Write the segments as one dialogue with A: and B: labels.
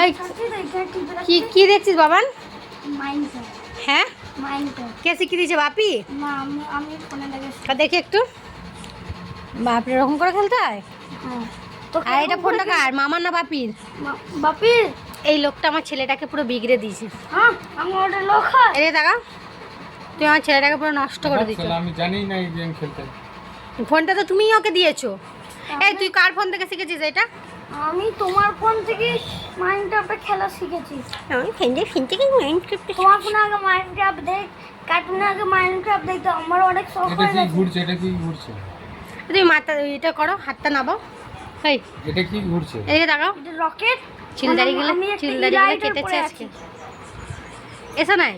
A: এই কি কি দেখছিস বাবান? হ্যাঁ কে শিখিয়ে দিয়েছে? বাপি? দেখি একটু। বাপরে এরকম করে খেলতে হয়? আর এটা ফোনটা কার, মামার না বাপির?
B: বাপির।
A: এই লোকটা আমার ছেলেটাকে পুরো বিগড়ে দিয়েছে।
B: আমার লোক
A: এই দেখা, তুই আমার ছেলেটাকে পুরো নষ্ট করে দিচ্ছ।
C: আমি জানি না এই গেম খেলতে।
A: ফোনটা তো তুমিই ওকে দিয়েছো। এই তুই কার ফোন থেকে শিখেছিস এটা?
B: আমি তোমার ফোন থেকে মাইনক্রাফটে খেলা শিখেছি।
A: আমি ফোন থেকে মাইনক্রাফট।
B: তোমার ফোনে আগে মাইনক্রাফট দেখ, কার্টুনে আগে মাইনক্রাফট দেখতে আমার অনেক শখ
C: এটা
B: হয়ে
C: কি
B: গেছে।
C: ঘুরছে? এটা কি ঘুরছে?
A: তুমি মাথা এটা করো, হাতটা নামাও। এই
C: এটা কি ঘুরছে?
A: এদিকে তাকাও।
B: এটা রকেট।
A: চিলদারিগুলো
B: আমি একটা
A: চিলদারিগুলো
B: রাইডার
A: কেটেছে
B: পরে
A: আজকে।
B: আছি।
A: এসো নাই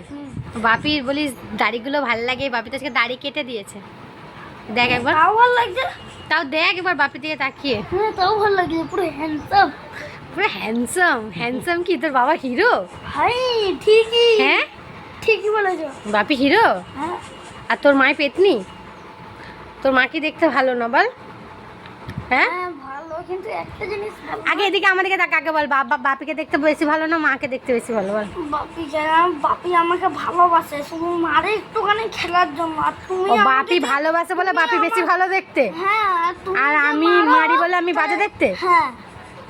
A: বাপির বলিস দাড়িগুলো ভাল লাগে, বাপি তো আজকে দাড়ি কেটে দিয়েছে। দেখ একবার,
B: তাও ভালো লাগছে।
A: তাও দেখ এবার বাপি দিকে তাকিয়ে।
B: হ্যাঁ তাও ভালো লাগছে, পুরো হ্যান্ডসাম।
A: পুরো হ্যান্ডসাম। হ্যান্ডসাম কি তোর বাবা হিরো?
B: হাই ঠিকই।
A: হ্যাঁ
B: ঠিকই বলেছো।
A: বাপি হিরো
B: হ্যাঁ
A: আর তোর মায় পেতনি? তোর মা কি দেখতে ভালো না বল? হ্যাঁ
B: হ্যাঁ ভালো, কিন্তু একটা জিনিস ভালো।
A: আগে এদিকে আমাদেরকে দেখ, আগে বল বাপিকে দেখতে বেশি ভালো না মাকে দেখতে বেশি ভালো বল?
B: বাপি আমাকে ভালোবাসে শুধু মারে একটুখানি খেলার জন্য, আর তুমি
A: ও
B: আমাকে
A: বাপি ভালোবাসে বলে বাপি বেশি ভালো দেখতে,
B: হ্যাঁ তুমি
A: আর
B: যে
A: আমি
B: মারো,
A: মারি বলে আমি বাজে দেখতে?
B: হ্যাঁ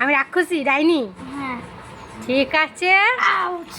A: আমি রাক্ষসী ডাইনি?
B: হ্যাঁ।
A: ঠিক আছে।
B: আউচ।